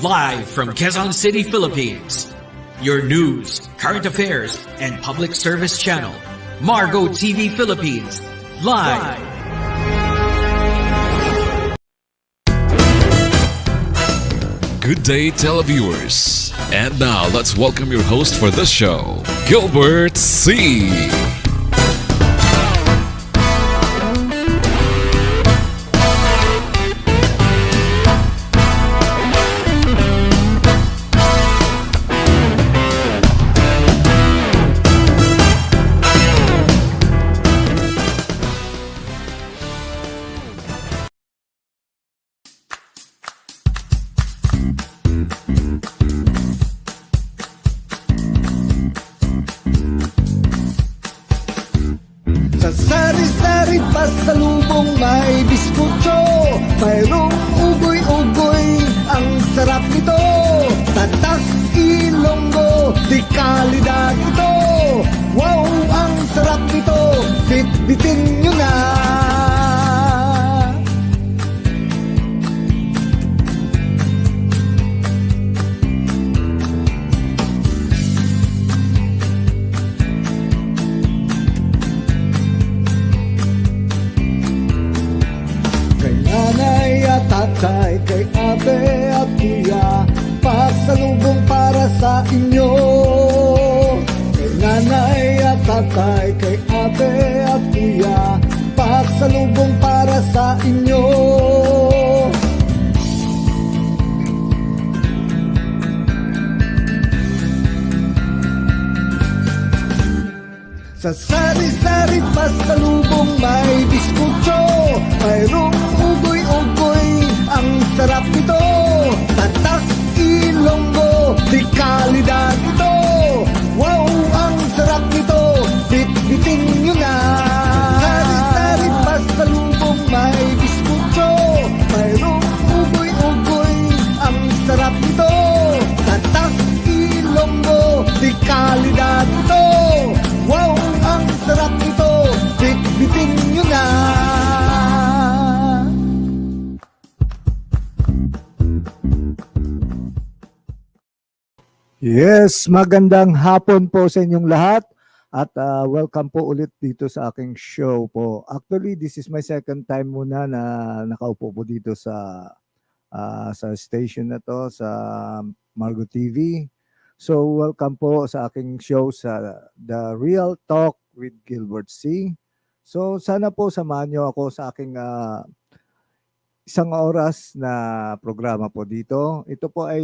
Live from Quezon City, Philippines. Your news, current affairs, and public service channel. Margo TV Philippines. Live. Good day, televiewers. And now let's welcome your host for this show, Gilbert C. Sa sari-sari pasalubong may biskucho, mayroong ugoy-ugoy, ang sarap nito. Tatak Ilonggo, di kalidad ito. Wow, ang sarap nito, bitbitin nyo na. Nanay at tatay, kay ate at kuya, pasalubong para sa inyo. Kay nanay at tatay, kay ate at kuya, pasalubong para sa inyo. Sa sari-sari pasalubong may biskucho, mayroong ugoy-ugoy, ang sarap nito. Tatak Ilonggo, di kalidad ito. Wow, ang sarap nito, bitbitin nyo na. Sari-sari pasalubong may biskucho, mayroong ugoy-ugoy, ang sarap nito. Tatak Ilonggo, di kalidad ito. Wow, ang sarap nito, bitbitin nyo na. Yes, magandang hapon po sa inyong lahat at welcome po ulit dito sa aking show po. Actually, this is my second time muna na nakaupo po dito sa station na to, sa Margo TV. So, welcome po sa aking show sa The Real Talk with Gilbert C. So, sana po samahan niyo ako sa aking isang oras na programa po dito. Ito po ay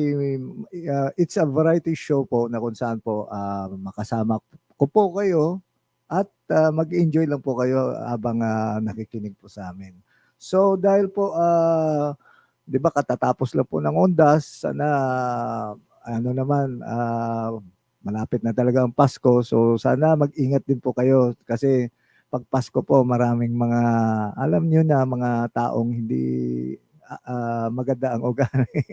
it's a variety show po na kung saan po makasama ko po kayo at mag-enjoy lang po kayo habang nakikinig po sa amin. So dahil po 'di ba katatapos lang po ng Ondas, sana ano naman malapit na talaga ang Pasko. So sana mag-ingat din po kayo kasi pag Pasko po, maraming mga, alam nyo na, mga taong hindi maganda ang ugali,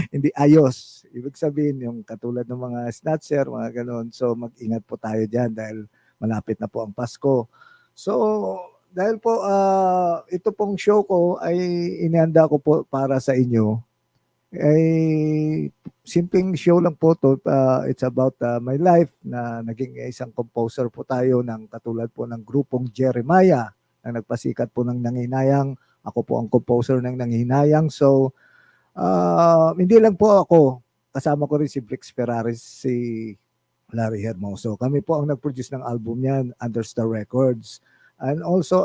hindi ayos. Ibig sabihin, yung katulad ng mga snatcher, mga ganon. So, mag-ingat po tayo dyan dahil malapit na po ang Pasko. So, dahil po, ito pong show ko ay inihanda ko po para sa inyo. Ay simpleng show lang po to. It's about my life na naging isang composer po tayo ng katulad po ng grupong Jeremiah na nagpasikat po ng Nanghinayang. Ako po ang composer ng Nanghinayang. So, hindi lang po ako. Kasama ko rin si Brix Ferraris, si Larry Hermoso. Kami po ang nag-produce ng album niyan, Understar Records. And also,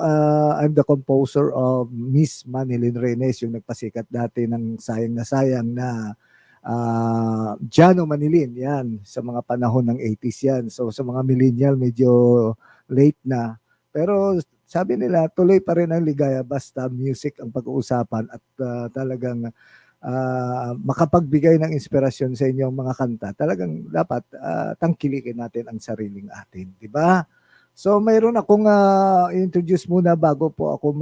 I'm the composer of Miss Manilyn Reynes, yung nagpasikat dati ng Sayang na Sayang na Jano Manilyn, yan, sa mga panahon ng 80s yan. So, sa mga millennial, medyo late na. Pero sabi nila, tuloy pa rin ang ligaya basta music ang pag-uusapan at talagang makapagbigay ng inspirasyon sa inyong mga kanta. Talagang dapat tangkilikin natin ang sariling atin, di ba? So mayroon akong introduce muna bago po ako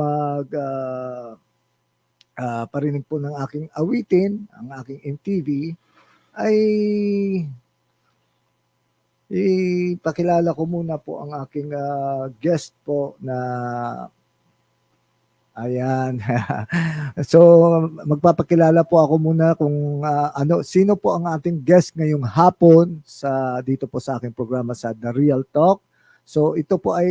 parinig po ng aking awitin, ang aking MTV, ay ipakilala ko muna po ang aking guest po na Ayan. So, magpapakilala po ako muna kung sino po ang ating guest ngayong hapon dito po sa aking programa sa The Real Talk. So, ito po ay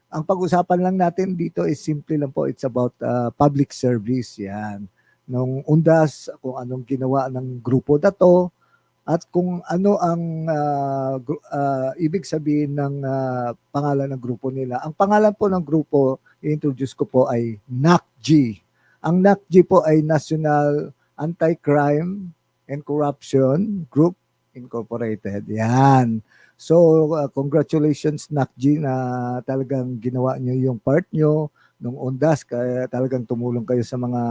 ang pag-usapan lang natin dito is simple lang po. It's about public service. Yan. Nung undas, kung anong ginawa ng grupo na to, at kung ano ang ibig sabihin ng pangalan ng grupo nila. Ang pangalan po ng grupo, i-introduce ko po ay NACG. Ang NACG po ay National Anti-Crime and Corruption Group Incorporated. Yan. So, congratulations NACG na talagang ginawa nyo yung part nyo nung undas. Kaya talagang tumulong kayo sa mga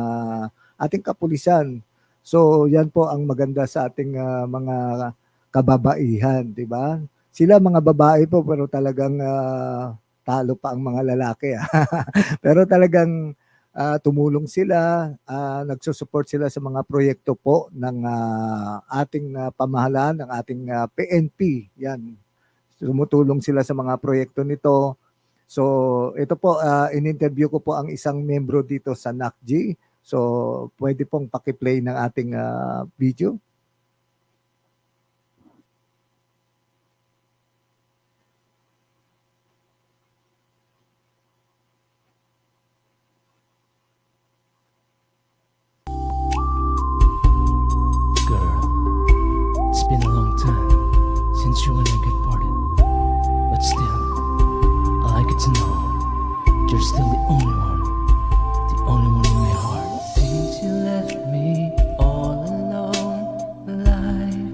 ating kapulisan. So, yan po ang maganda sa ating mga kababaihan, di ba? Sila mga babae po pero talagang talo pa ang mga lalaki. Pero talagang tumulong sila, nagsusupport sila sa mga proyekto po ng ating pamahalaan, ng ating PNP. Yan. Tumutulong sila sa mga proyekto nito. So, ito po, in-interview ko po ang isang membro dito sa NACG. So, pwede pong pakiplay ng ating video. Girl, it's been a long time since you and I got parted. But still, I like it to know you're still the only one in my heart. Since you left me all alone, life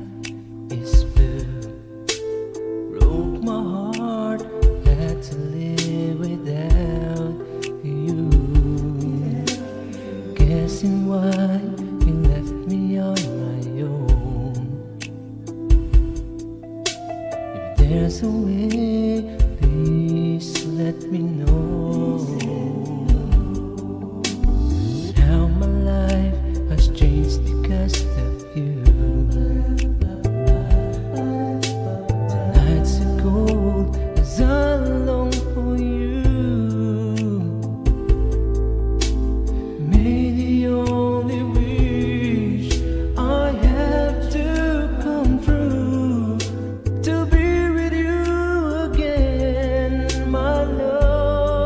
is blue. Broke my heart, had to live without you. Guessing why you left me on my own. If there's a way, please let me know. How my life has changed because of you. The nights are cold as I long for you. May the only wish I have to come true, to be with you again, my love.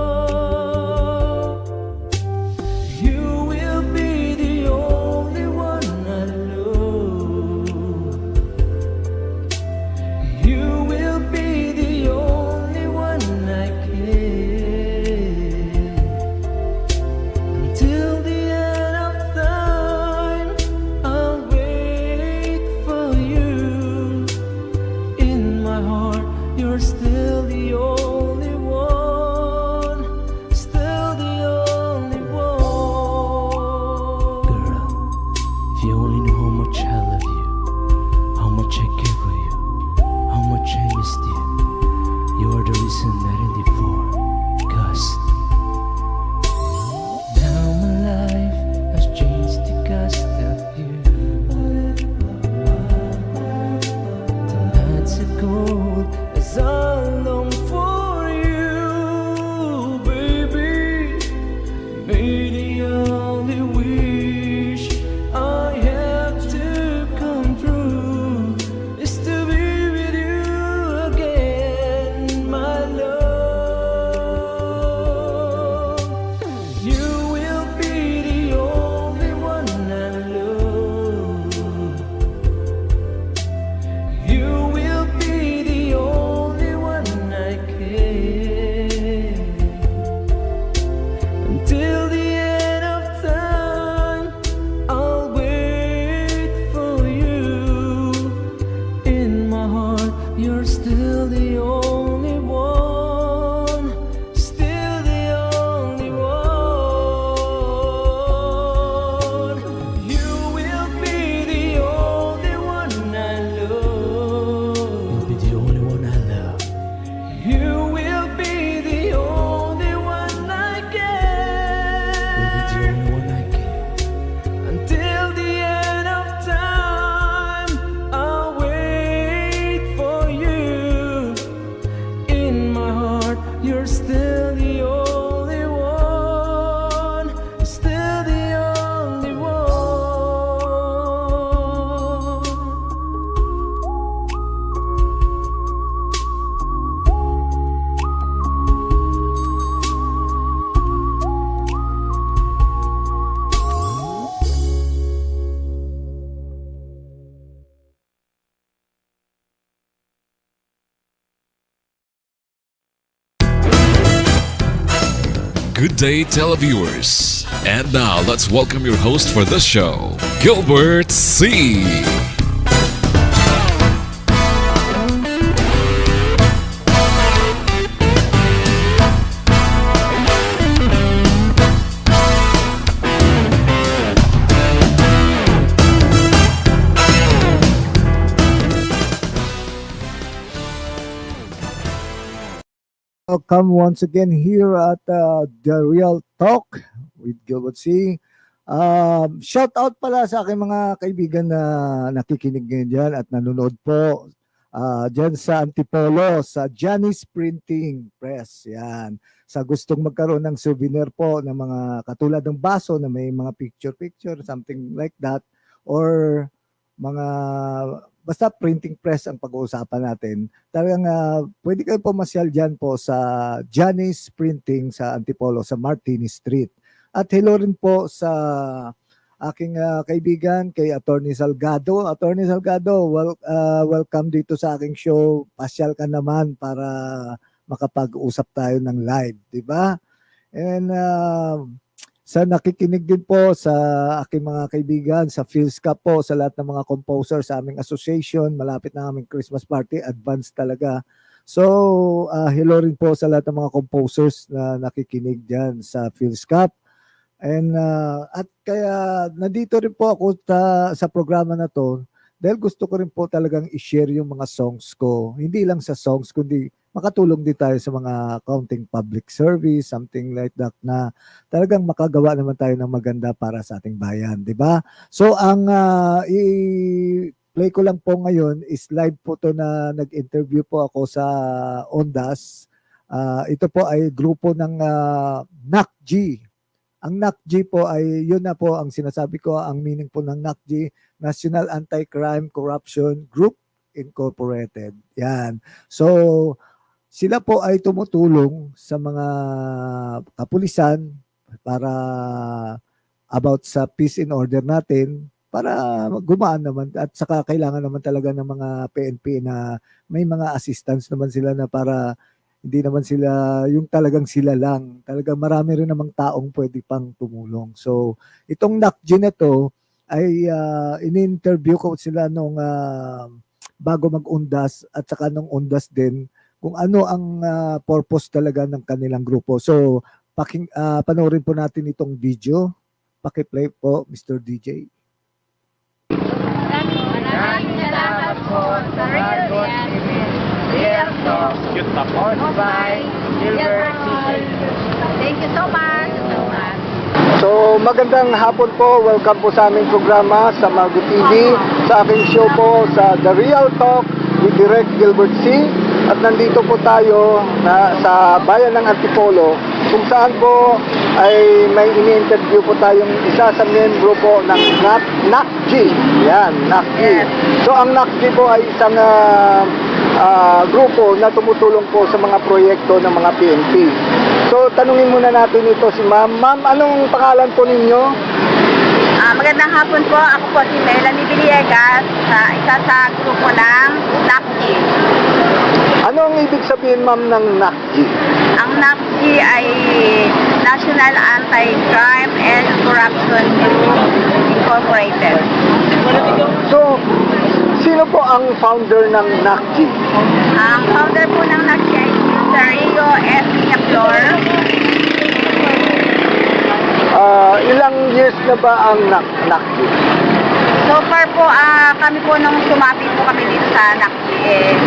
Good day, televiewers. And now let's welcome your host for this show, Gilbert C. Welcome once again here at The Real Talk with Gilbert C. Shout out pala sa aking mga kaibigan na nakikinig ngayon dyan at nanonood po dyan sa Antipolo, sa Janice Printing Press. Yan. Sa gustong magkaroon ng souvenir po ng mga katulad ng baso na may mga picture-picture, something like that, or mga basta printing press ang pag-uusapan natin. Talagang pwede kayo pumasyal dyan po sa Janice Printing sa Antipolo, sa Martinez Street. At hello rin po sa aking kaibigan kay Attorney Salgado. Attorney Salgado, welcome dito sa aking show. Pasyal ka naman para makapag-usap tayo ng live, di ba? And sa nakikinig din po sa aking mga kaibigan, sa PhilSCAP po, sa lahat ng mga composer sa aming association, malapit na aming Christmas party, advance talaga. So, hello rin po sa lahat ng mga composers na nakikinig dyan sa PhilSCAP. And at kaya nandito rin po ako sa programa na to dahil gusto ko rin po talagang i-share yung mga songs ko. Hindi lang sa songs, kundi makatulong din tayo sa mga counting public service, something like that, na talagang makagawa naman tayo ng maganda para sa ating bayan, di ba? So ang i-play ko lang po ngayon is live po to na nag-interview po ako sa Ondas. Ito po ay grupo ng NACG. Ang NACG po ay, yun na po ang sinasabi ko, ang meaning po ng NACG, National Anti-Crime Corruption Group Incorporated. Yan. So, sila po ay tumutulong sa mga kapulisan para about sa peace and order natin para gumaan naman at saka kailangan naman talaga ng mga PNP na may mga assistance naman sila na para hindi naman sila yung talagang sila lang. Talagang marami rin namang taong pwede pang tumulong. So itong NACG na to ay in-interview ko sila nung bago mag-undas at saka nung undas din kung ano ang purpose talaga ng kanilang grupo. So, panoorin po natin itong video. Paki-play po, Mr. DJ. Maraming salamat po sa Real Talk. Bye. Thank you so much. So, magandang hapon po. Welcome po sa aming programa sa Margo TV. Sa aking show po sa The Real Talk with Direct Gilbert C. At nandito po tayo sa bayan ng Antipolo kung saan po ay may ini-interview po tayong isa sa membro po ng NACG. Yan, NACG. So ang NACG po ay isang grupo na tumutulong po sa mga proyekto ng mga PNP. So tanungin muna natin ito si Ma'am. Ma'am, anong pangalan po ninyo? Magandang hapon po. Ako po si Melanie Villegas, isa sa grupo ng NACG. Ano ang ibig sabihin, ma'am, ng NACG? Ang NACG ay National Anti-Crime and Corruption Group Incorporated. So, sino po ang founder ng NACG? Ang founder po ng NACG ay Mr. Rio S. Ñaplor. Ilang years na ba ang NACG? So far po, kami po nung sumapit po kami dito sa NACG,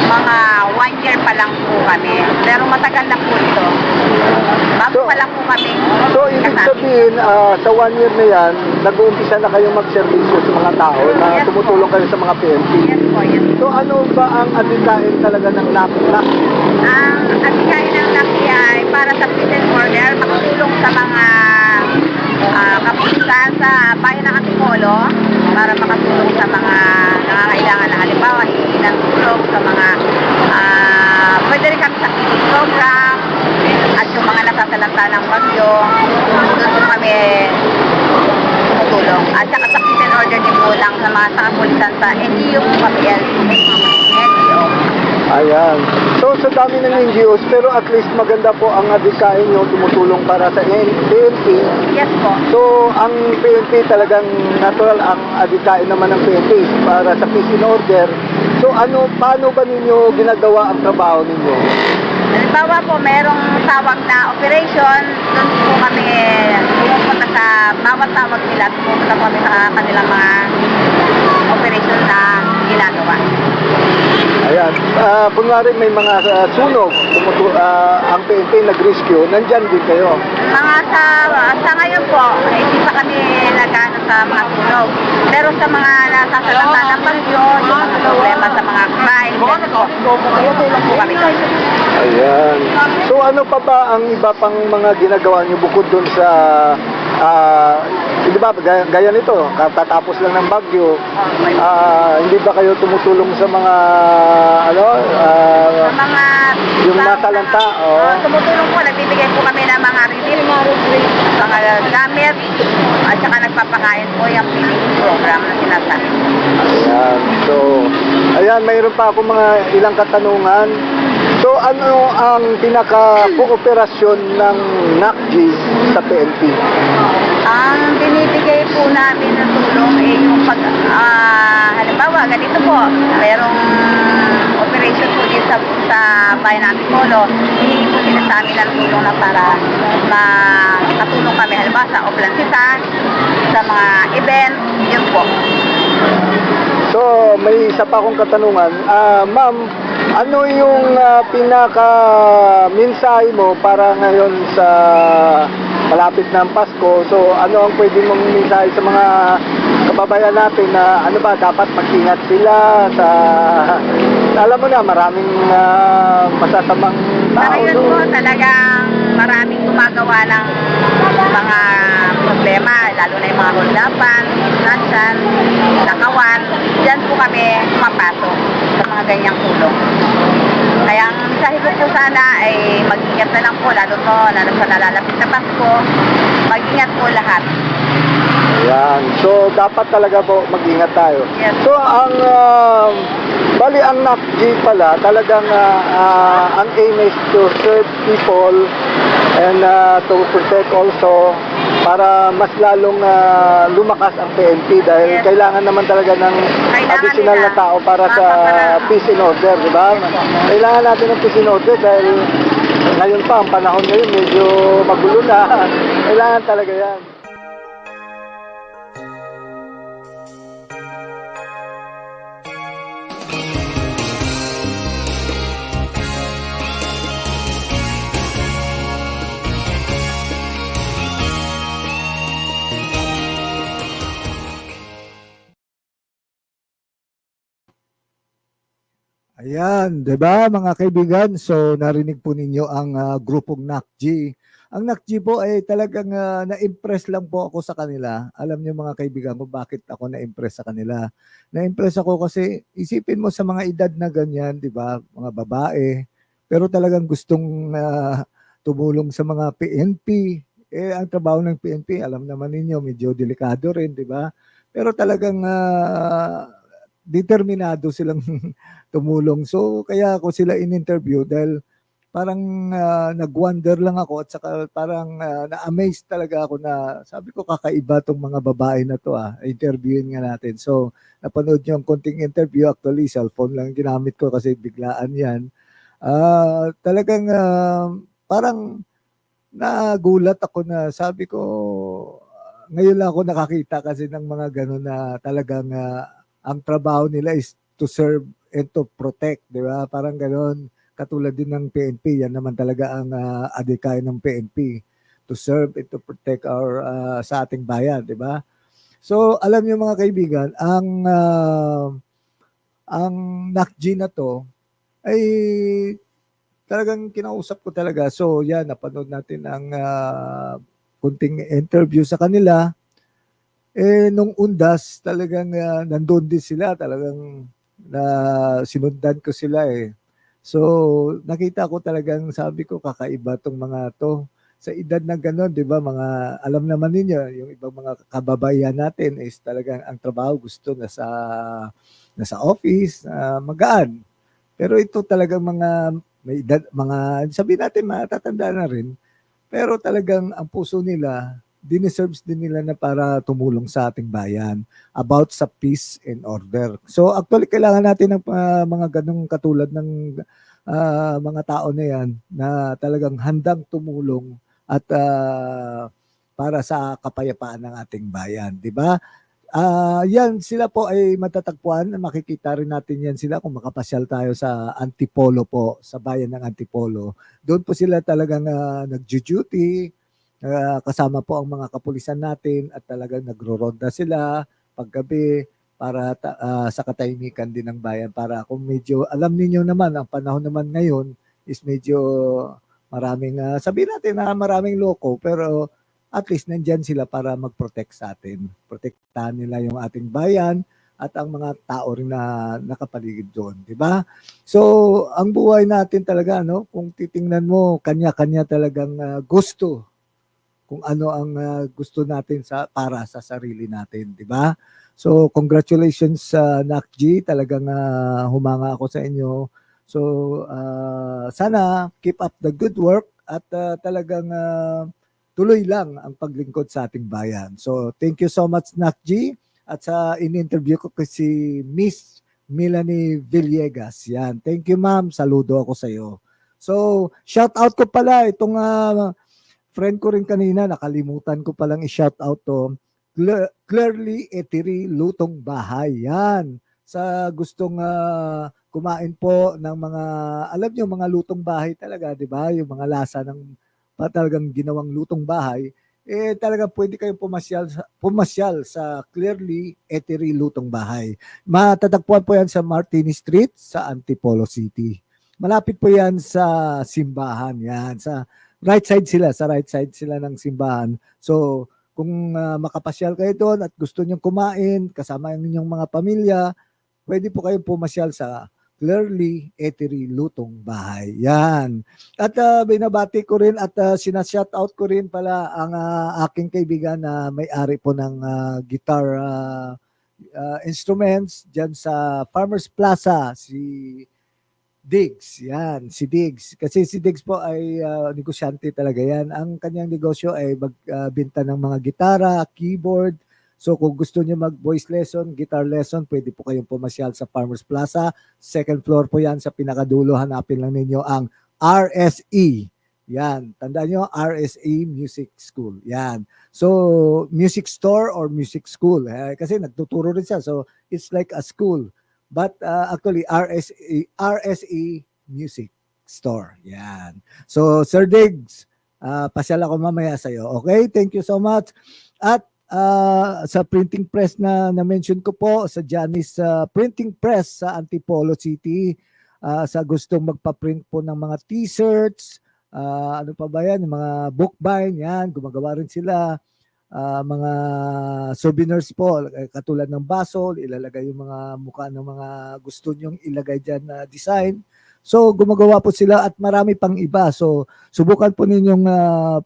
mga 1 year pa lang po kami. Pero matagal na po ito. Bago pa lang po kami. So, ibig sabihin, sa 1 year na yan, nag-uumpisa na kayong mag-servisyo sa mga tao na Yes, tumutulong kayo sa mga PNP. Yes po, yes. So, ano ba ang adikain talaga ng NACG? Ang adikain ng NACG ay para sa peace and order, makatulong sa mga kapulisan sa bayan ng Antipolo para makatulong sa mga nangangailangan na halimbawa hihingi ng tulong sa mga pwede rin kami sa feeding program at yung mga nasasalanta ng bagyo doon po kami tumutulong at saka sa peace and order din po lang sa mga kapulisan sa NGO po kami NGO. Ayan. So, sa dami ng NGOs, pero at least maganda po ang adikain nyo tumutulong para sa PNP. Yes po. So, ang PNP talagang natural ang adikain naman ng PNP para sa peace and order. So, paano ba ninyo ginagawa ang trabaho ninyo? Halimbawa po, merong tawag na operation, doon po kami pumupunta sa bawat tawag nila, pumupunta po kami sa kanilang mga operation na ginagawa. Ayan. Kunwari may mga sunog, ang PNP nag-rescue, nandyan din kayo. Mga sa ngayon po, hindi pa kami nagano sa mga sunog. Pero sa mga nasasalanta ng bagyo, yung mga problema sa mga crime, tumutulong po kami doon. Ayan. So ano pa ba ang iba pang mga ginagawa niyo bukod dun sa di ba gaya nito, katatapos lang ng bagyo, hindi ba kayo tumutulong sa mga Sa mga yung nasalanta? tumutulong po, nagbibigay po kami ng mga relief, mga gamit, at saka nagpapakain po yung feeding program na sinasabi. Ayan. So, ayan, mayroon pa ako mga ilang katanungan. So, ano ang pinaka-kooperasyon ng NACG sa PNP? Ang binibigay po namin na tulong ay yung halimbawa, ganito po, mayroong operation po dito sa bayan namin Polo, hihingi po sila sa amin ng tulong na para makatulong kami, halimbawa sa Oplancitan, sa mga event, yun po. So, may isa pa akong katanungan. Ma'am, ano yung pinaka-mensahe mo para ngayon sa malapit na ang Pasko? So, ano ang pwede mong mensahe sa mga kababayan natin na ano ba, dapat mag-ingat sila sa... Alam mo na, maraming masasamang tao. Ngayon po, talagang maraming gumagawa ng mga problema, lalo na yung mga huldapan, nansan, nakawan. Diyan po kami pumapasok sa mga ganyang tulong. Kaya ang mensahe ko po sana ay mag-ingat na lang po, lalo sa nalalapit na Pasko, mag-ingat po lahat. Ayan. So, dapat talaga po mag-ingat tayo. Yes. So, bali ang NACG pala, talagang ang aim is to serve people and to protect also para mas lalong lumakas ang PNP dahil Yes. kailangan naman talaga ng additional na nila. tao para sa peace and order, di ba? Kailangan natin ng peace and order dahil ngayon pa, ang panahon ngayon medyo magulo na. Kailangan talaga yan. Ayan, 'di ba mga kaibigan? So narinig po ninyo ang grupong NACG. Ang NACG po ay talagang na-impress lang po ako sa kanila. Alam niyo mga kaibigan mo bakit ako na-impress sa kanila? Na-impress ako kasi isipin mo sa mga edad na ganyan, 'di ba? Mga babae, pero talagang gustong tumulong sa mga PNP. Ang trabaho ng PNP, alam naman ninyo, medyo delikado rin, 'di ba? Pero talagang determinado silang tumulong. So, kaya ako sila in-interview dahil parang nag-wonder lang ako at saka parang na-amaze talaga ako na sabi ko kakaiba tong mga babae na to interviewin nga natin. So, napanood nyo ang konting interview. Actually, cellphone lang ginamit ko kasi biglaan yan. Talagang parang nagulat ako na sabi ko ngayon lang ako nakakita kasi ng mga gano'n na talagang ang trabaho nila is to serve and to protect, di ba? Parang gano'n, katulad din ng PNP, yan naman talaga ang adhikain ng PNP, to serve and to protect our sa ating bayan, di ba? So, alam niyo mga kaibigan, ang NACG na to ay talagang kinausap ko talaga. So, yan, napanood natin ang kunting interview sa kanila. Nung undas, talagang nandun din sila, talagang sinundan ko sila So, nakita ko talagang sabi ko, kakaiba tong mga to. Sa edad na gano'n, di ba, mga, alam naman ninyo, yung ibang mga kababayan natin is talagang ang trabaho gusto nasa office, magaan. Pero ito talagang mga may edad, mga sabihin natin matatanda na rin, pero talagang ang puso nila, dineserves din nila na para tumulong sa ating bayan about sa peace and order. So actually kailangan natin ng mga ganung katulad ng mga tao na yan na talagang handang tumulong at para sa kapayapaan ng ating bayan, di ba? Yan, sila po ay matatagpuan. Makikita rin natin yan sila kung makapasyal tayo sa Antipolo po, sa bayan ng Antipolo. Doon po sila talagang nag-duty, kasama po ang mga kapulisan natin at talagang nagro-ronda sila paggabi para sa katahimikan din ng bayan. Para kung medyo, alam niyo naman, ang panahon naman ngayon is medyo maraming, sabihin natin na maraming loko, pero at least nandyan sila para mag-protect sa atin. Protektahan nila yung ating bayan at ang mga tao rin na nakapaligid doon, di ba? So, ang buhay natin talaga, no, kung titingnan mo, kanya-kanya talagang gusto kung ano ang gusto natin para sa sarili natin, di ba? So, congratulations sa NACG, talagang humanga ako sa inyo. So, sana keep up the good work at talagang tuloy lang ang paglingkod sa ating bayan. So, thank you so much, NACG. At sa in-interview ko si Miss Melanie Villegas. Yan. Thank you, ma'am. Saludo ako sa iyo. So, shout out ko pala itong friend ko rin kanina, nakalimutan ko palang i-shout out to. Clearly Eatery Lutong Bahay. Yan. Sa gustong kumain po ng mga, alam niyo, mga lutong bahay talaga, di ba? Yung mga lasa ng talagang ginawang lutong bahay, talaga pwede kayong pumasyal sa Clearly Eatery Lutong Bahay. Matatagpuan po yan sa Martini Street sa Antipolo City. Malapit po yan sa simbahan. Yan, sa right side sila ng simbahan. So, kung makapasyal kayo doon at gusto nyong kumain, kasama ang inyong mga pamilya, pwede po kayong pumasyal sa Clearly Eatery Lutong Bahay. Yan. At binabati ko rin at sinashoutout ko rin pala ang aking kaibigan na may-ari po ng guitar instruments dyan sa Farmers Plaza, si Diggs. Yan, si Diggs. Kasi si Diggs po ay negosyante talaga yan. Ang kanyang negosyo ay magbinta ng mga gitara, keyboard. So kung gusto niyo mag-voice lesson, guitar lesson, pwede po kayong pumasyal sa Farmers Plaza. Second floor po yan sa pinakadulo. Hanapin lang ninyo ang RSE. Yan. Tandaan nyo, RSE Music School. Yan. So, music store or music school. Kasi nagtuturo rin siya. So, it's like a school. But actually, RSE Music Store. Yan. So, Sir Diggs, pasyal ako mamaya sa'yo. Okay? Thank you so much. At sa printing press na na-mention ko po, sa Janice Printing Press sa Antipolo City, sa gustong magpa-print po ng mga t-shirts, ano pa ba yan, yung mga bookbind, yan, gumagawa rin sila, mga souvenirs po, katulad ng baso, ilalagay yung mga mukha ng mga gusto nyong ilagay dyan na design. So, gumagawa po sila at marami pang iba. So, subukan po ninyong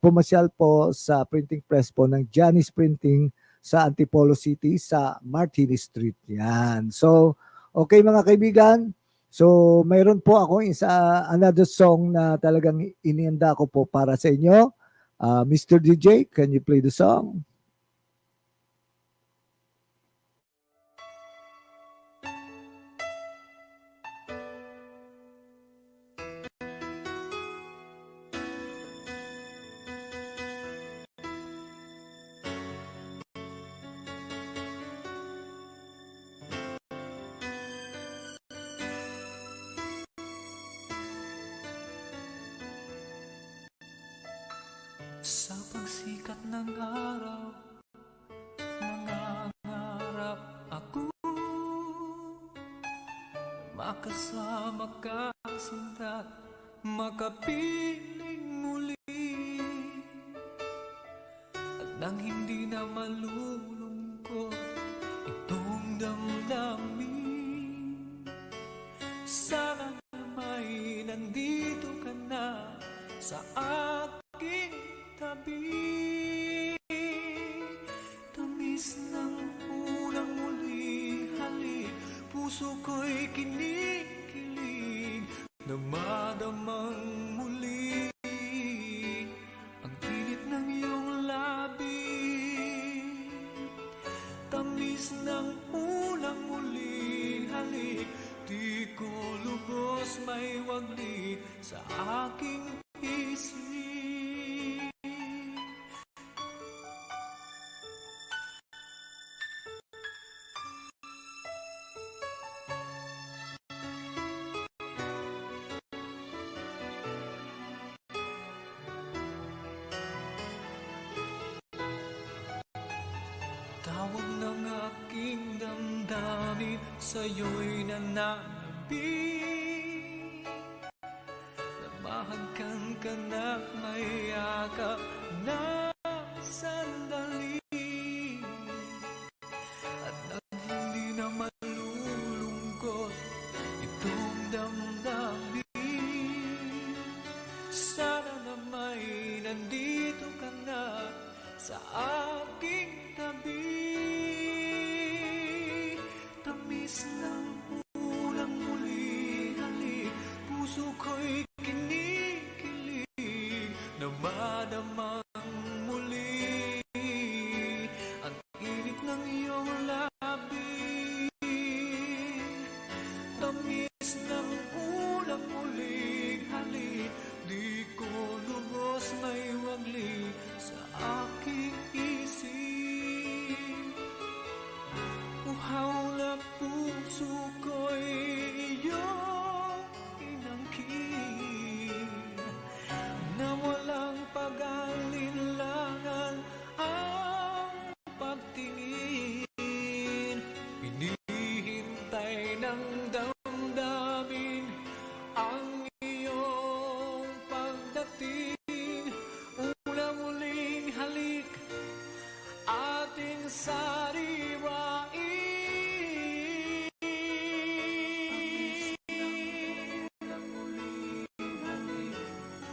pumasyal po sa printing press po ng Janice Printing sa Antipolo City sa Martini Street. Yan. So, okay mga kaibigan. So, mayroon po ako another song na talagang inianda ko po para sa inyo. Mr. DJ, can you play the song? Sa pagsikat ng araw, nangangarap ako makasama ka sinta, makapiling muli, at nang hindi na malulungkot itong damdamin. Sana may nandito ka na sa aking tabi, tamis ng unang muli halik, puso ko'y kinikilig. na madamang muli ang init ng iyong labi. Tamis ng ulang muli halik, di ko lubos may waglit sa aking isip. Tawag ng aking damdamin, sa'yo'y nananabik. Namahagan ka na may yakap na sandali, at nang hindi na malulungkot itong damdamin. Sana na may nandito ka na sa aking tabi. Tamis ng ulang muli halik, puso ko'y kinikilig na madamang muli ang init ng iyong labi. Tamis ng ulang muli halik, di ko lubos may wagli sa aking isip. Uhaw na puso ko'y iyong inangkin, na walang pag-alinlangan ang pagtingin. Hinihintay ng damdamin ang iyong pagdating. Ulang muling halik, ating sariwain.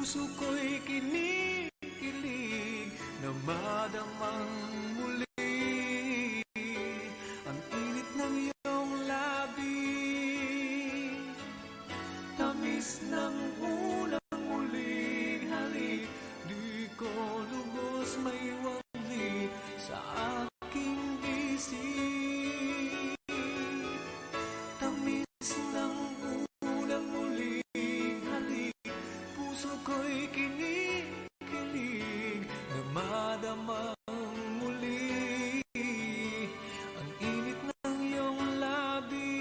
Puso ko'y kinikilig na madamang muli ang init ng iyong labi. Tamis ng ulang muling halik, di ko lubos may wagli sa aking isip. Tamis ng ulang muling halik, puso ko'y kinikilig na madamang muli ang init ng iyong labi.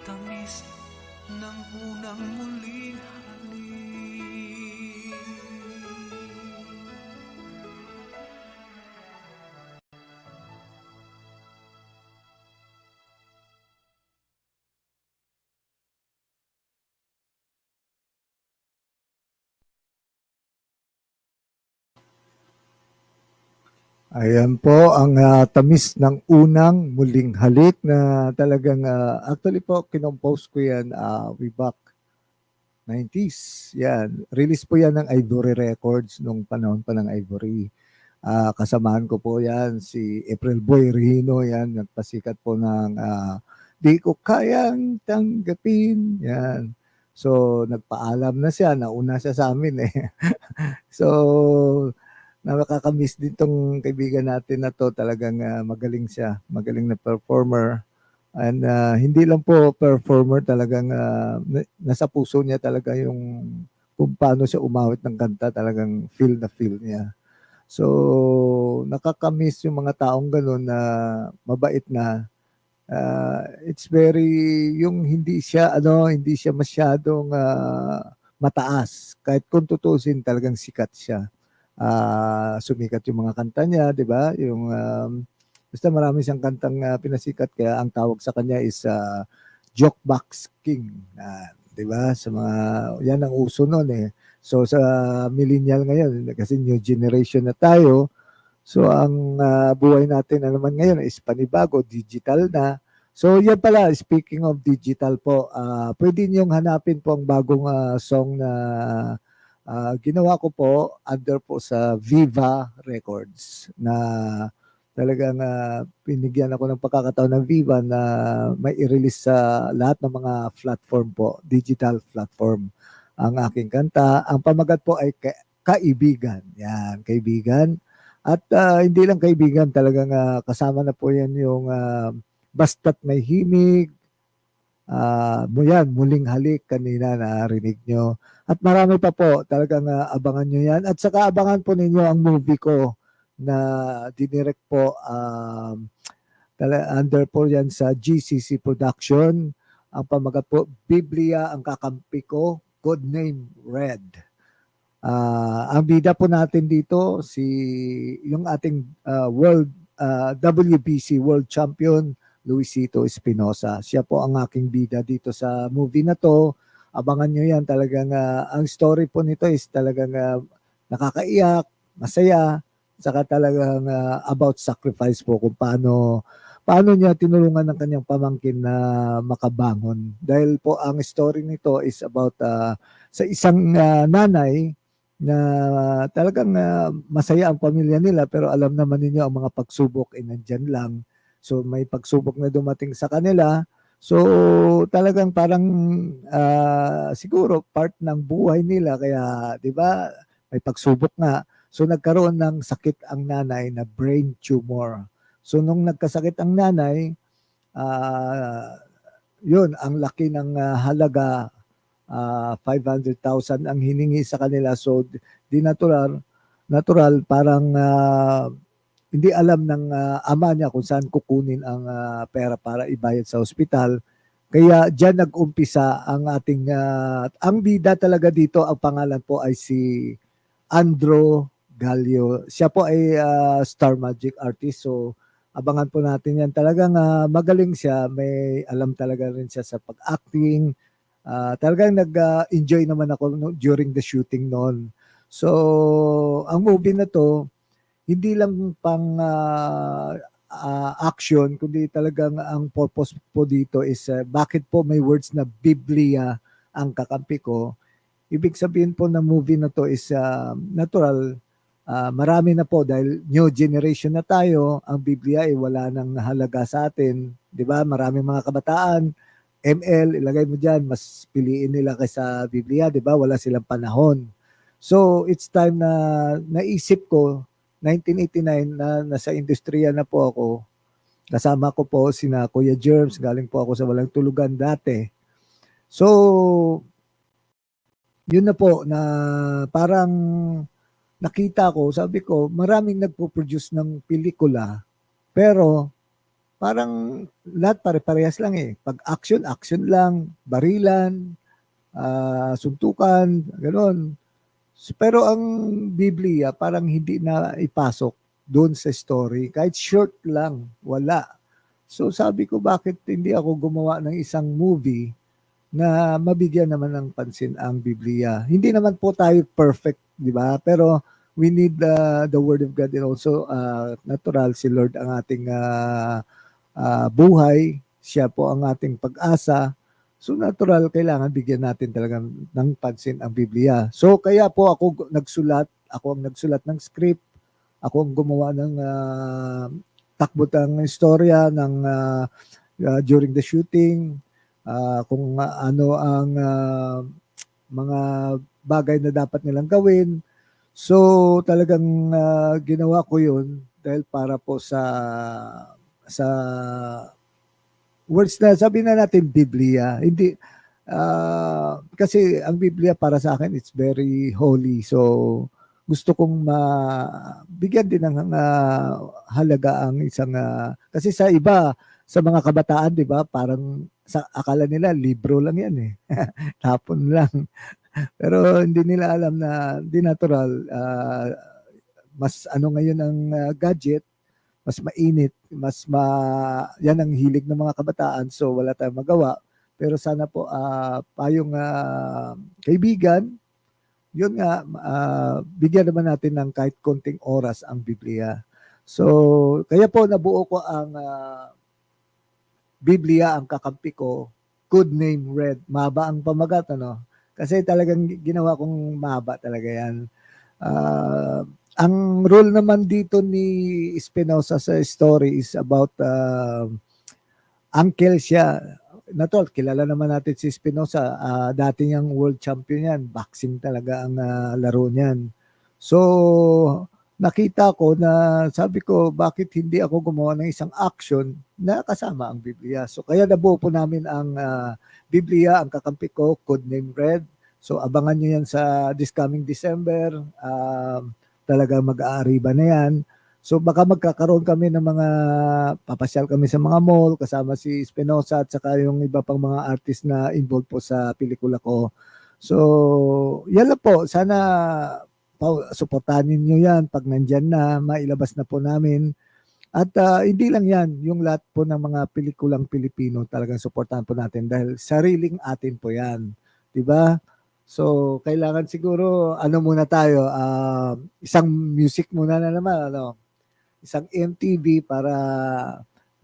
Tamis ng unang muling halik. Ayan po ang tamis ng unang muling halik na talagang actually po kinompose ko yan way back 90s. Yan. Release po yan ng Ivory Records nung panahon pa ng Ivory. Kasamahan ko po yan si April Boy Rihino. Yan. Nagpasikat po ng Di Ko Kayang Tanggapin. Yan. So nagpaalam na siya. Nauna siya sa amin eh. So nakakamiss din tong kaibigan natin na to. Talagang magaling siya. Magaling na performer. And hindi lang po performer, talagang nasa puso niya talaga yung kung paano siya umawit ng kanta. Talagang feel na feel niya. So nakakamiss yung mga taong ganun na mabait na. It's very yung hindi siya masyadong mataas. Kahit kung tutusin, talagang sikat siya. Sumikat yung mga kanta niya, 'di ba? Yung basta marami siyang kantang pinasikat, kaya ang tawag sa kanya is Jukebox King. 'Di ba? Sa mga yan ang uso noon eh. So sa millennial ngayon, kasi new generation na tayo. So ang buhay natin na naman ngayon is panibago, digital na. So yan pala, speaking of digital po, pwede niyong hanapin po ang bagong song na Ginawa ko po under po sa Viva Records na talagang binigyan ako ng pagkakataon ng Viva na may i-release sa lahat ng mga platform po, digital platform ang aking kanta. Ang pamagat po ay Kaibigan. Yan, Kaibigan. At hindi lang kaibigan, talagang kasama na po yan yung Basta't May Himig, yan, Muling Halik, kanina narinig nyo. At marami pa po, talagang abangan nyo yan. At saka abangan po ninyo ang movie ko na dinirect po under po yan sa GCC Production. Ang pamagat po, Biblia ang kakampi ko, Good Name Red. Ang bida po natin dito, yung ating WBC World Champion, Luisito Espinosa. Siya po ang aking bida dito sa movie na to. Abangan nyo yan. Talagang ang story po nito is talagang nakakaiyak, masaya, saka talagang about sacrifice po kung paano niya tinulungan ng kanyang pamangkin na makabangon. Dahil po ang story nito is about sa isang nanay na talagang masaya ang pamilya nila pero alam naman ninyo ang mga pagsubok ay nandyan lang. So may pagsubok na dumating sa kanila. So talagang parang siguro part ng buhay nila kaya 'di ba may pagsubok nga. So nagkaroon ng sakit ang nanay na brain tumor. So nung nagkasakit ang nanay, yun ang laki ng halaga 500,000 ang hiningi sa kanila. So di natural parang hindi alam ng ama niya kung saan kukunin ang pera para ibayad sa ospital. Kaya diyan nag-umpisa ang ating ang bida talaga dito, ang pangalan po ay si Andro Gallo. Siya po ay star magic artist. So abangan po natin yan. Talagang magaling siya. May alam talaga rin siya sa pag-acting. Talagang nag-enjoy naman ako during the shooting noon. So ang movie na to, hindi lang pang action, kundi talagang ang purpose po dito is bakit po may words na Biblia ang kakampi ko. Ibig sabihin po na movie na to is natural. Marami na po dahil new generation na tayo. Ang Biblia ay wala nang halaga sa atin. 'Di ba? Maraming mga kabataan, ML, ilagay mo dyan, mas piliin nila kaysa Biblia. 'Di ba? Wala silang panahon. So it's time na naisip ko 1989 na nasa industriya na po ako. Kasama ko po sina Kuya Germs, galing po ako sa Walang Tulugan dati. So, yun na po na parang nakita ko, sabi ko, maraming nagpo-produce ng pelikula, pero parang lahat pare-parehas lang eh. Pag action lang, barilan, suntukan, gano'n. Pero ang Biblia parang hindi na ipasok doon sa story. Kahit short lang, wala. So sabi ko, bakit hindi ako gumawa ng isang movie na mabigyan naman ng pansin ang Biblia. Hindi naman po tayo perfect, di ba? Pero we need the Word of God and also natural si Lord ang ating buhay. Siya po ang ating pag-asa. So natural, kailangan bigyan natin talaga ng pansin ang Biblia. So kaya po ako ang nagsulat ng script, ako ang gumawa ng takbutang istorya ng during the shooting, kung ano ang mga bagay na dapat nilang gawin. So talagang ginawa ko yun dahil para po sa words na sabi na natin Biblia, hindi kasi ang Biblia para sa akin it's very holy. So gusto kong bigyan din ng halaga ang isang kasi sa iba sa mga kabataan, 'di ba? Parang sa akala nila libro lang 'yan eh. Tapon lang. Pero hindi nila alam na di natural mas ano ngayon ang gadget, mas mainit, yan ang hilig ng mga kabataan, so wala tayong magawa. Pero sana po payong kaibigan, yun nga, bigyan naman natin ng kahit konting oras ang Biblia. So, kaya po nabuo ko ang Biblia ang kakampi ko, Good Name Red. Mahaba ang pamagat, ano? Kasi talagang ginawa kong mahaba talaga yan. Ang role naman dito ni Espinosa sa story is about uncle siya. Natural, kilala naman natin si Espinosa. Dati niyang world champion yan. Boxing talaga ang laro niyan. So, nakita ko na sabi ko, bakit hindi ako gumawa ng isang action na kasama ang Biblia. So, kaya nabuo po namin ang Biblia, ang kakampi ko, Codename Red. So, abangan nyo yan sa this coming December. Talaga mag-aariba na yan. So baka magkakaroon kami ng mga, papasyal kami sa mga mall kasama si Espinosa at saka yung iba pang mga artist na involved po sa pelikula ko. So yan lang po, sana suportahan niyo yan pag nandyan na, mailabas na po namin. At hindi lang yan, yung lahat po ng mga pelikulang Pilipino talagang suportahan po natin dahil sariling atin po yan. Diba? So kailangan siguro, ano muna tayo, isang music muna na naman, ano, isang MTV para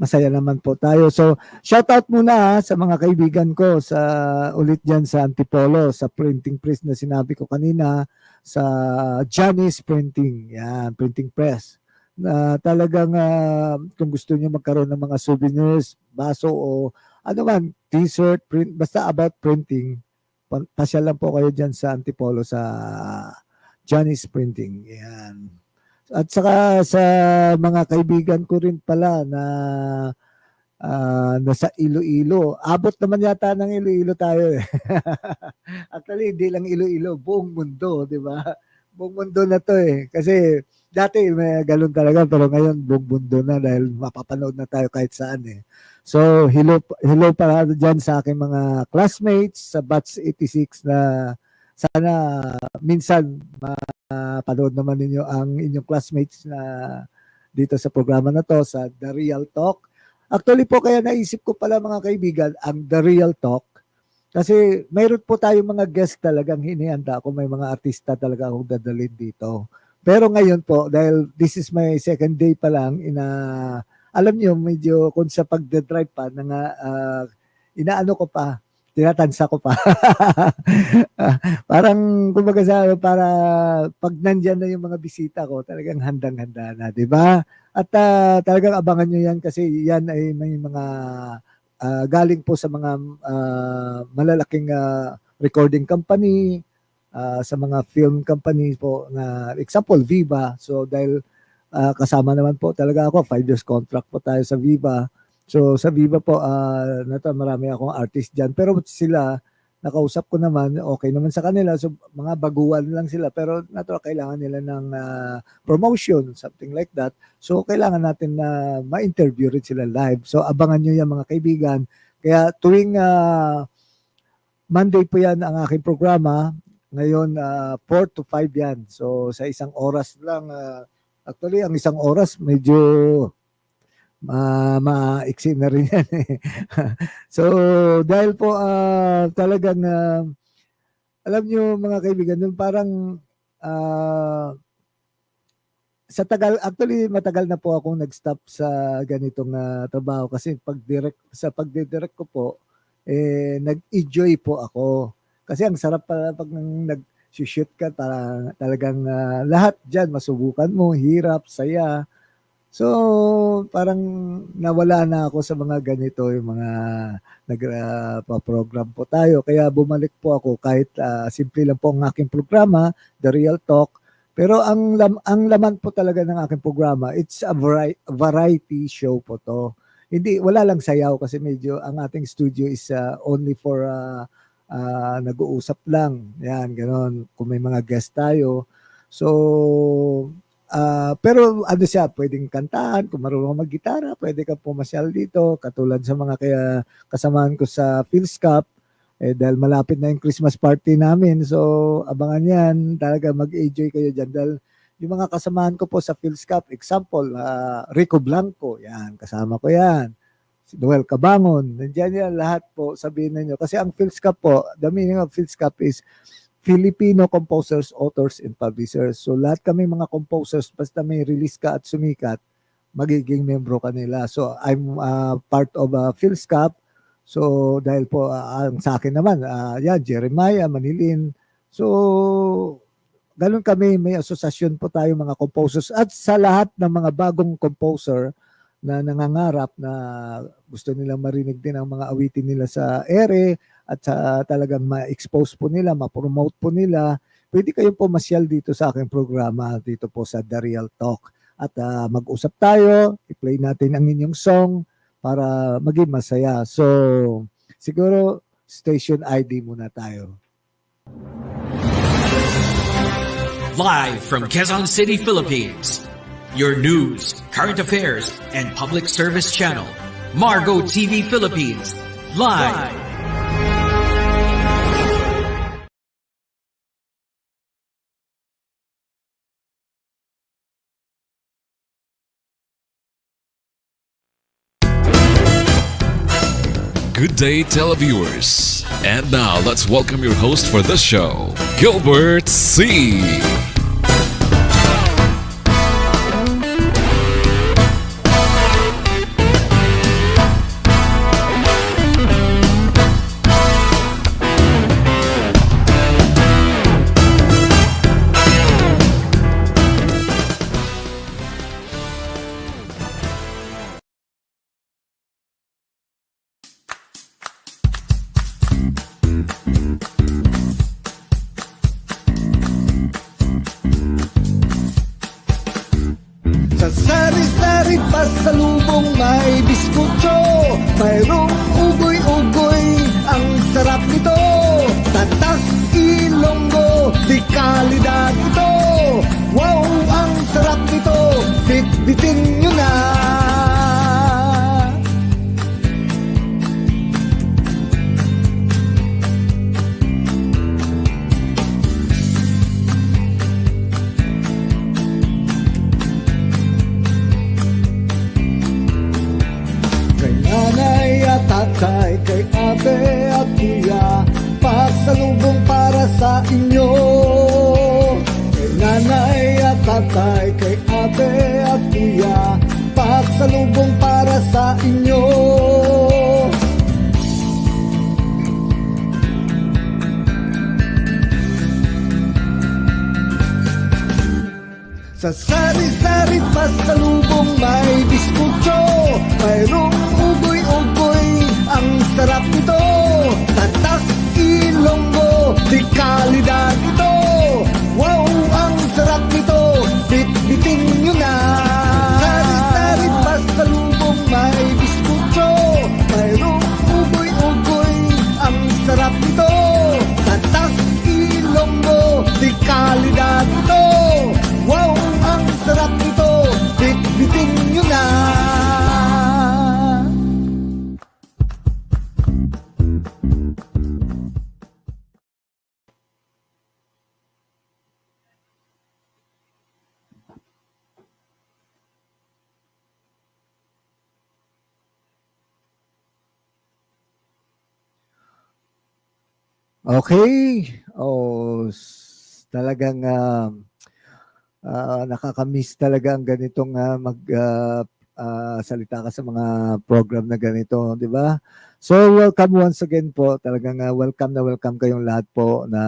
masaya naman po tayo. So, shout out muna sa mga kaibigan ko sa ulit dyan sa Antipolo, sa printing press na sinabi ko kanina, sa Johnny's Printing, yan, printing press. Na talagang kung gusto niyo magkaroon ng mga souvenirs, baso o ano man, t-shirt, print, basta about printing, pasyal lang po kayo dyan sa Antipolo sa Johnny's Printing. Yan. At saka sa mga kaibigan ko rin pala na nasa Iloilo. Abot naman yata ng Iloilo tayo eh. Actually, hindi lang Iloilo, buong mundo, di ba? Buong mundo na to eh. Kasi dati may galon talaga, pero ngayon buong mundo na dahil mapapanood na tayo kahit saan eh. So, hello para dyan sa aking mga classmates sa Batch 86 na sana minsan panood naman ninyo ang inyong classmates na dito sa programa na to sa The Real Talk. Actually po kaya naisip ko pala mga kaibigan ang The Real Talk kasi mayroon po tayong mga guest talagang hinihanda ako, may mga artista talaga akong dadalhin dito. Pero ngayon po dahil this is my second day pa lang alam niyo medyo kung sa pagde-drive pa inaano ko pa, tinatansa ko pa. Parang kumbaga para pag nandyan na yung mga bisita ko, talagang handang-handa na, di ba? At talagang abangan nyo yan kasi yan ay may mga galing po sa mga malalaking recording company, sa mga film company po na example Viva. So dahil kasama naman po talaga ako, 5 years contract po tayo sa Viva. So sa Viva po, marami akong artist dyan. Pero sila, nakausap ko naman, okay naman sa kanila. So mga baguhan lang sila. Pero kailangan nila ng promotion, something like that. So kailangan natin na ma-interview rin sila live. So abangan nyo yan mga kaibigan. Kaya tuwing Monday po yan ang aking programa. Ngayon, 4 to 5 yan. So sa isang oras lang. Actually, ang isang oras medyo maiksi na rin yan eh. So dahil po talagang alam nyo mga kaibigan, yung parang sa tagal, actually matagal na po akong nag-stop sa ganitong trabaho kasi sa pagdidirect ko po nag-enjoy po ako. Kasi ang sarap pala pag nag-shoot ka, talagang lahat dyan masubukan mo, hirap, saya. So, parang nawala na ako sa mga ganito, yung mga nagpa-program po tayo. Kaya bumalik po ako kahit simple lang po ang aking programa, The Real Talk. Pero ang laman po talaga ng aking programa, it's a variety show po to. Wala lang sayaw kasi medyo ang ating studio is only for nag-uusap lang. Yan, gano'n. Kung may mga guest tayo. So, pero ano siya, pwedeng kantahan, kung marunong mag-gitara, pwede ka pumasyal dito, katulad sa mga kasamahan ko sa PhilSCAP, dahil malapit na yung Christmas party namin, so abangan yan, talaga mag-enjoy kayo dyan, dahil yung mga kasamahan ko po sa PhilSCAP, example, Rico Blanco, yan, kasama ko yan, si Noel Cabangon, nandiyan yan lahat po, sabihin ninyo, kasi ang PhilSCAP po, the meaning of PhilSCAP is Filipino Composers, Authors, and Publishers. So lahat kami mga composers, basta may release ka at sumikat, magiging membro ka nila. So I'm part of PhilSCAP. So dahil po ang sa akin naman, yan, Jeremiah, Manilin. So ganun kami, may asosasyon po tayo mga composers at sa lahat ng mga bagong composer na nangangarap na gusto nilang marinig din ang mga awitin nila sa ere at sa talagang ma-expose po nila, ma-promote po nila, pwede kayong pumasyal dito sa aking programa dito po sa The Real Talk. At mag-usap tayo, i-play natin ang inyong song para maging masaya. So, siguro station ID muna tayo. Live from Quezon City, Philippines. Your news, current affairs, and public service channel. Margo TV Philippines. Live. Good day, televiewers. And now let's welcome your host for this show, Gilbert C. Sa sari-sari pasalubong may biskucho, mayroong ugoy-ugoy, ang sarap nito. Tatak Ilonggo, di kalidad ito. Wow, ang sarap nito, bitbitin nyo na. Kay nanay at tatay, kay ate at kuya, pasalubong para sa inyo. Kay nanay at tatay, kay ate at kuya, pasalubong para sa inyo. Sa sari-sari pasalubong may biskucho, mayroong ugoy-ugoy, ang sarap nito. Tatak Ilonggo, di kalidad ito. Wow, ang sarap nito, bitbitin nyo na. Sari-sari pasalubong may biskucho, mayroong ugoy-ugoy, ang sarap nito. Tatak Ilonggo, di kalidad ito. Wow, ang sarap nito, bitbitin nyo na. Okay. Talagang nakakamiss talaga ang ganitong salita ka sa mga program na ganito, di ba? So welcome once again po. Talagang welcome na welcome kayong lahat po na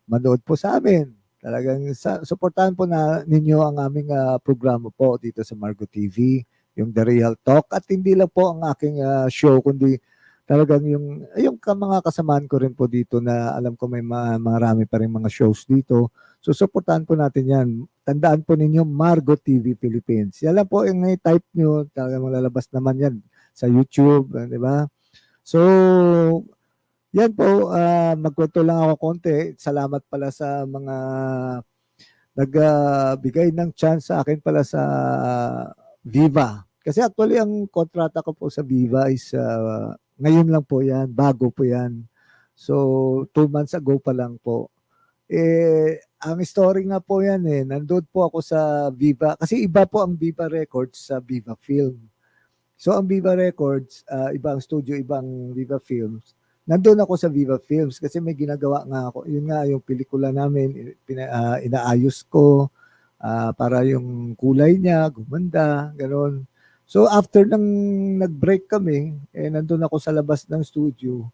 manood po sa amin. Talagang suportahan po na ninyo ang aming programa po dito sa Margo TV, yung The Real Talk. At hindi lang po ang aking show, kundi talagang yung mga kasamaan ko rin po dito na alam ko may marami pa rin mga shows dito. So, supportahan po natin yan. Tandaan po ninyo, Margo TV Philippines. Yan lang po yung type nyo. Talagang malalabas naman yan sa YouTube. Di ba? So, yan po. Magkwento lang ako konti. Salamat pala sa mga nagbigay ng chance sa akin pala sa Viva. Kasi actually, ang kontrata ko po sa Viva is ngayon lang po yan. Bago po yan. So, 2 months ago pa lang po. Ang story nga po yan nandun po ako sa Viva. Kasi iba po ang Viva Records sa Viva Film. So ang Viva Records, ibang studio, ibang Viva Films. Nandun ako sa Viva Films kasi may ginagawa nga ako. Yun nga yung pelikula namin, inaayos ko para yung kulay niya, gumanda, gano'n. So after nang nag-break kami, nandun ako sa labas ng studio,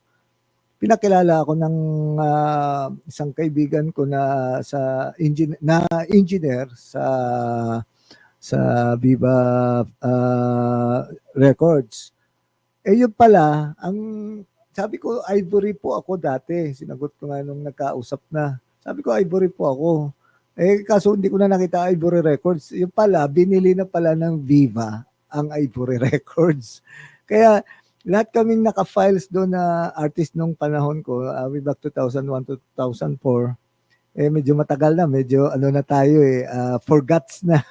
pinakilala ako ng isang kaibigan ko na engineer sa Viva Records. Yun pala, sabi ko Ivory po ako dati. Sinagot ko nga nung nagkausap na. Sabi ko Ivory po ako. Kaso hindi ko na nakita Ivory Records. Yung pala, binili na pala ng Viva ang Ivory Records. Kaya lahat kaming naka-files doon na artist nung panahon ko, way back 2001 to 2004. Medyo matagal na, medyo ano na tayo forgots na.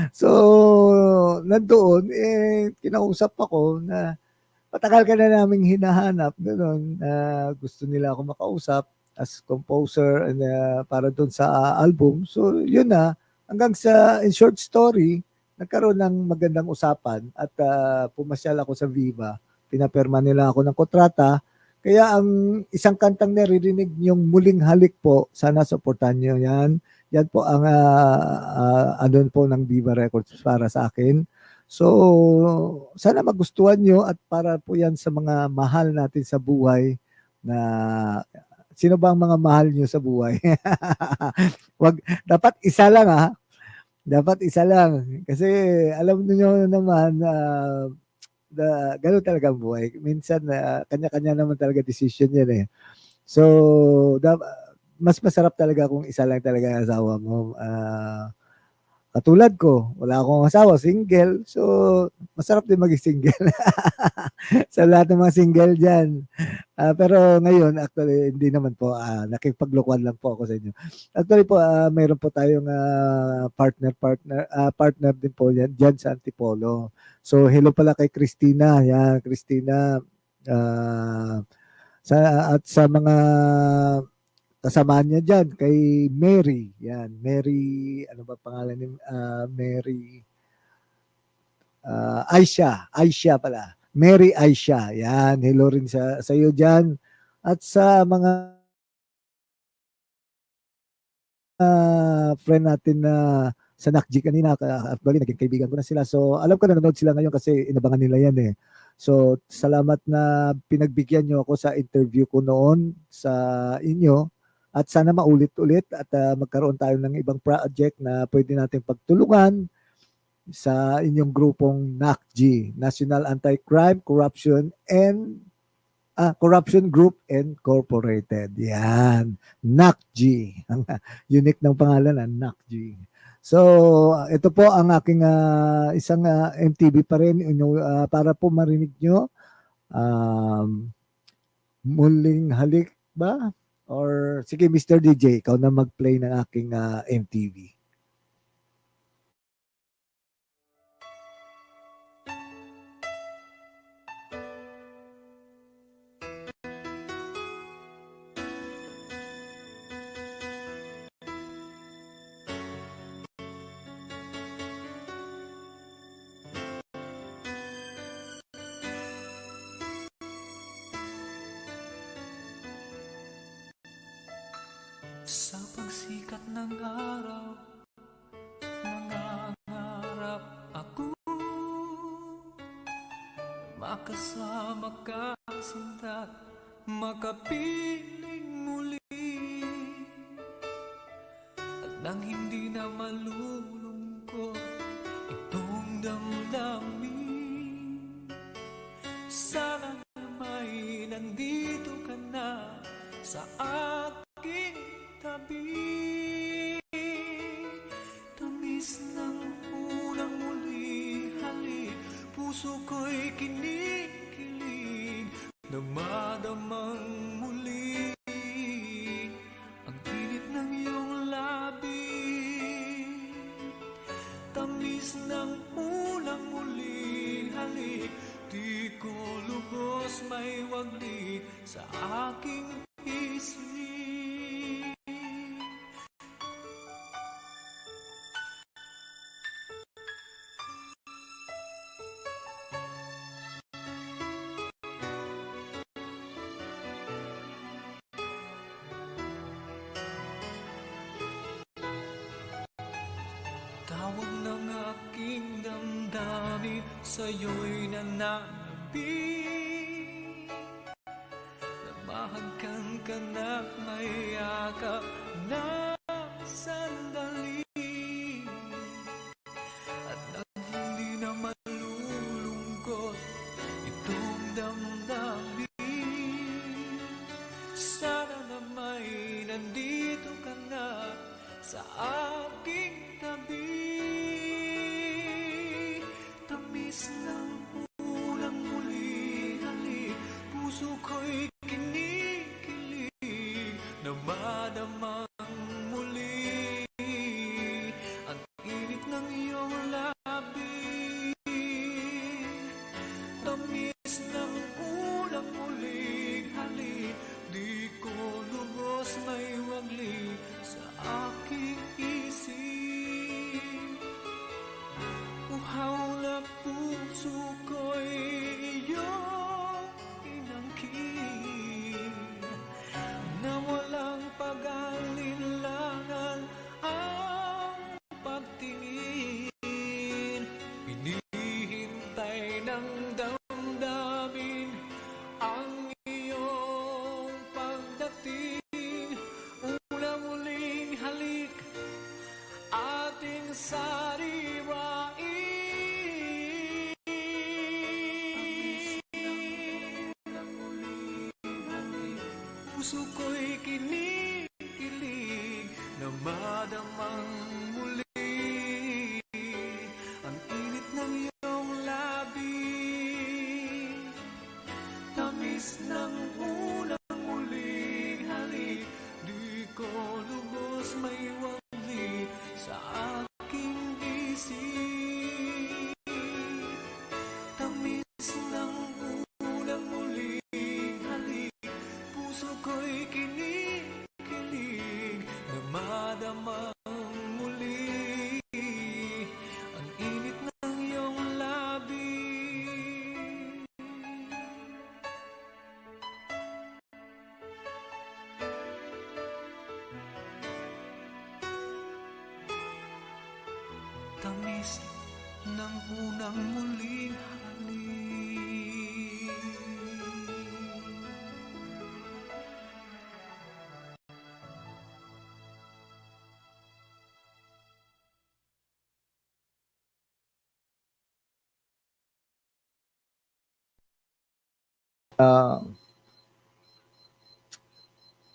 So, nandoon, kinausap ako na patagal ka na naming hinahanap, gano'n, gusto nila ako makausap as composer and para doon sa album. So, yun na, hanggang sa in short story, nagkaroon ng magandang usapan at pumasyal ako sa Viva. Pinaperma nila ako ng kontrata. Kaya ang isang kantang naririnig niyong Muling Halik po, sana supportan niyo yan. Yan po ang ano po ng Viva Records para sa akin. So, sana magustuhan nyo at para po yan sa mga mahal natin sa buhay na sino ba ang mga mahal nyo sa buhay? Dapat isa lang Dapat isa lang. Kasi alam niyo naman gano'n talaga ang buhay. Minsan kanya-kanya naman talaga decision yan So, mas masarap talaga kung isa lang talaga ang asawa mo. Katulad ko, wala akong asawa, single. So, masarap din maging single. Sa lahat ng mga single dyan. Pero ngayon, actually, hindi naman po. Nakipaglokohan lang po ako sa inyo. Actually po, mayroon po tayong partner din po yan, dyan sa Antipolo. So, hello pala kay Christina. Yan, Christina. At sa mga kasamahan niya dyan, kay Mary. Yan, Mary, ano ba pangalan ni Mary? Aisha pala. Mary Aisha. Yan, hello rin sa iyo dyan. At sa mga friend natin na sa NACG kanina, actually naging kaibigan ko na sila. So alam ko na nanonood sila ngayon kasi inabangan nila yan So salamat na pinagbigyan nyo ako sa interview ko noon sa inyo. At sana maulit-ulit at magkaroon tayo ng ibang project na pwede natin pagtulungan sa inyong grupong NACG, National Anti-Crime, Corruption Group Incorporated. Yan, NACG. Ang unique ng pangalan, NACG. So, ito po ang aking isang MTV pa rin para po marinig nyo. Muling Halik ba? Or sige, Mr. DJ, ikaw na mag-play ng aking MTV. Sa pagsikat ng araw, nangangarap ako makasama ka, sinta, makapiling muli at nang hindi na malulungkot itong damdamin. Sana may nandito ka na sa aking tabi. Tamis ng unang muli halik, puso ko'y kinikilig, namadamang muli ang init ng iyong labi. Tamis ng unang muli halik, di ko lubos may waglit sa aking isip. Tawag ng aking sa'yo'y nananabik. Namahagan ka na may yakap na sandali, at nang hindi na malulungkot itong damdamin. Sana na may nandito ka na sa aking tabi. Tamis ng ulang muli, halik, puso ko'y kinikilig na madamang muli ang init ng iyong labi. Tamis ng ulang muli, halik, di ko lubos may wagli sa aking isip. Uhaw na puso ko'y iyong inangkin, na walang pag-alinlangan ang pagtingin. Hinihintay ng damdamin ang iyong pagdating. Ulang muling halik, ating sariwain. Puso ko'y kinikilig na madamang muli ang init ng iyong labi. Tamis ng unang muling halik, di ko lubos may wali sa aking isip. Tamis ng unang muling halik, puso ko'y kinikilig na madamang muli ang init ng iyong labi. Tamis ng unang muling halik.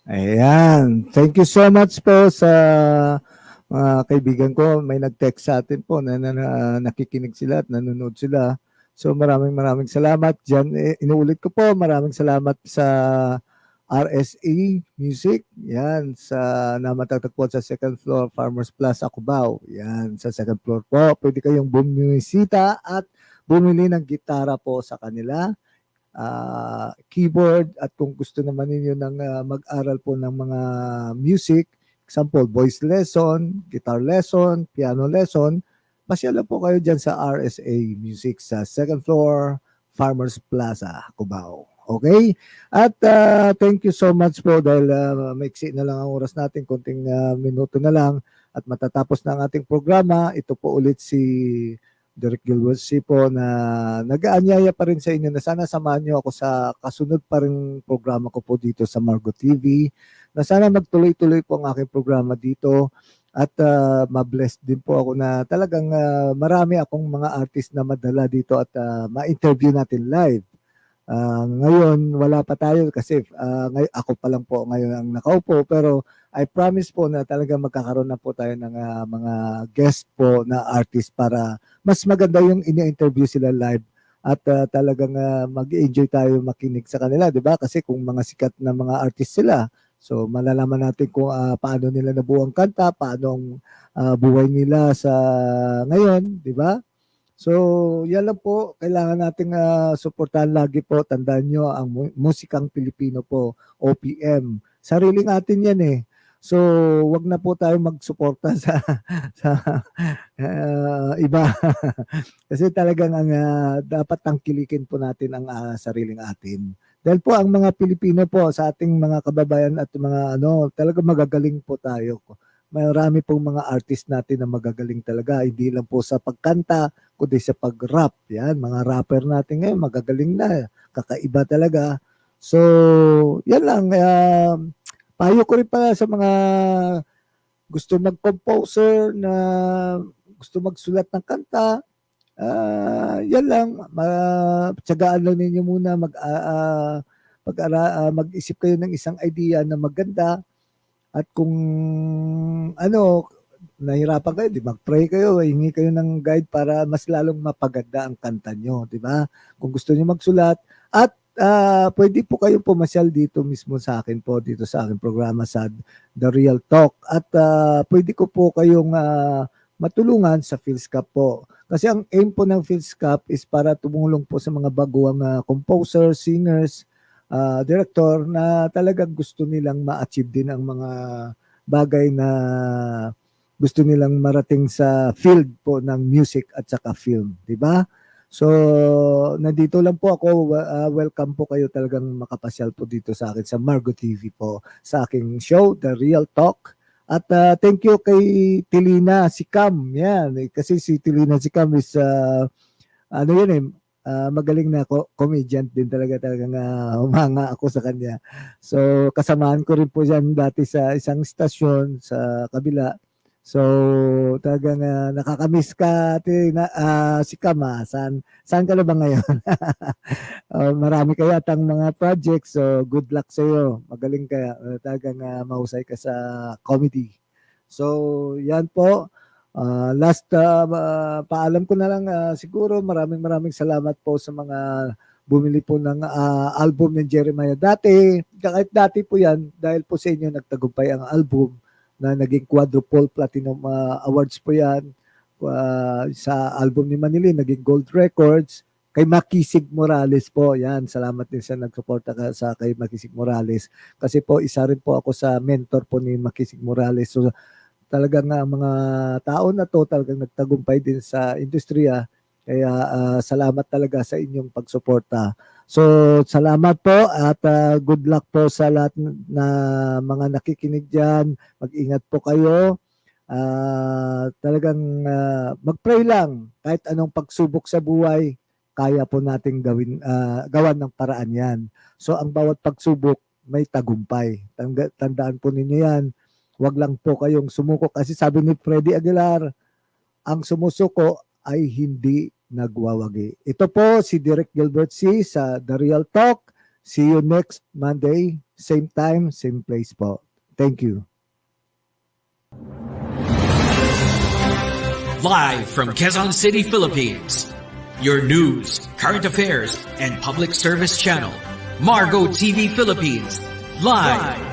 Ayan. Thank you so much po sa mga kaibigan ko. May nag-text sa atin po na nakikinig sila at nanonood sila. So maraming salamat. Diyan, inuulit ko po, maraming salamat sa RSA Music. Yan, na matatagpuan sa second floor Farmers Plaza, Cubao. Yan, sa second floor po. Pwede kayong bumisita at bumili ng gitara po sa kanila. Keyboard, at kung gusto naman ninyo ng mag-aral po ng mga music, example, voice lesson, guitar lesson, piano lesson, pasyala po kayo dyan sa RSA Music sa second floor, Farmers Plaza, Cubao. Okay? At thank you so much po dahil maiksi na lang ang oras natin, konting minuto na lang at matatapos na ang ating programa. Ito po ulit si Derek Gilbert po na nag-aanyaya pa rin sa inyo na sana samahan niyo ako sa kasunod pa rin programa ko po dito sa Margo TV, na sana magtuloy-tuloy po ang aking programa dito at ma-bless din po ako na talagang marami akong mga artist na madala dito at ma-interview natin live. Ngayon wala pa tayo kasi ako pa lang po ngayon ang nakaupo, pero I promise po na talagang magkakaroon na po tayo ng mga guest po na artist para mas maganda yung ini-interview sila live at talagang mag-enjoy tayo makinig sa kanila, 'di ba? Kasi kung mga sikat na mga artist sila, so malalaman natin kung paano nila nabuo ang kanta, paano ang buhay nila sa ngayon, 'di ba? So, yan lang po. Kailangan nating suportahan lagi po. Tandaan nyo, ang musikang Pilipino po, OPM. Sariling atin yan eh. So, wag na po tayo magsuporta sa iba. Kasi talagang dapat tangkilikin po natin ang sariling atin. Dahil po ang mga Pilipino po sa ating mga kababayan at mga talagang magagaling po tayo. marami pong mga artist natin na magagaling talaga. Hindi lang po sa pagkanta, kundi sa pag-rap. Yan, mga rapper natin ngayon, magagaling na. Kakaiba talaga. So, yan lang. Payo ko rin pala sa mga gusto mag-composer na gusto magsulat ng kanta. Yan lang. Tiyagaan lang ninyo muna. Mag-isip kayo ng isang idea na maganda. At kung nahirapan kayo, di mag-pray kayo, hingi kayo ng guide para mas lalong mapaganda ang kanta nyo, di ba? Kung gusto nyo magsulat. At pwede po kayong pumasyal dito mismo sa akin po, dito sa aking programa sa The Real Talk. At pwede ko po kayong matulungan sa PhilSCAP po. Kasi ang aim po ng PhilSCAP is para tumulong po sa mga baguang composers, singers, director na talagang gusto nilang ma-achieve din ang mga bagay na gusto nilang marating sa field po ng music at saka film, di ba? So, nandito lang po ako. Welcome po kayo talagang makapasyal po dito sa akin sa Margo TV po, sa aking show, The Real Talk. At thank you kay Tilina Sikam. Yan, kasi si Tilina Sikam is magaling na comedian din talagang humanga ako sa kanya. So kasamaan ko rin po yan dati sa isang stasyon sa kabila. So talagang nakakamiss ka si Kama. Saan ka na ba ngayon? Marami kaya tang mga projects, so good luck sa iyo. Magaling ka, talagang mahusay ka sa comedy. So yan po. Last paalam ko na lang, siguro maraming salamat po sa mga bumili po ng album ng Jeremiah dati. Kahit dati po yan, dahil po sa inyo nagtagumpay ang album na naging quadruple platinum awards po yan. Sa album ni Manili, naging gold records. Kay Makisig Morales po, yan, salamat din sa nagsuporta sa kay Makisig Morales. Kasi po, isa rin po ako sa mentor po ni Makisig Morales. So, talagang mga tao na to talagang nagtagumpay din sa industriya. Kaya salamat talaga sa inyong pagsuporta. So salamat po at good luck po sa lahat na mga nakikinig dyan. Mag-ingat po kayo. Talagang mag-pray lang. Kahit anong pagsubok sa buhay, kaya po nating gawan ng paraan yan. So ang bawat pagsubok may tagumpay. Tandaan po ninyo yan. Wag lang po kayong sumuko kasi sabi ni Freddy Aguilar, ang sumusuko ay hindi nagwawagi. Ito po si Direk Gilbert C. sa The Real Talk. See you next Monday, same time, same place po. Thank you. Live from Quezon City, Philippines. Your news, current affairs, and public service channel, Margo TV Philippines. Live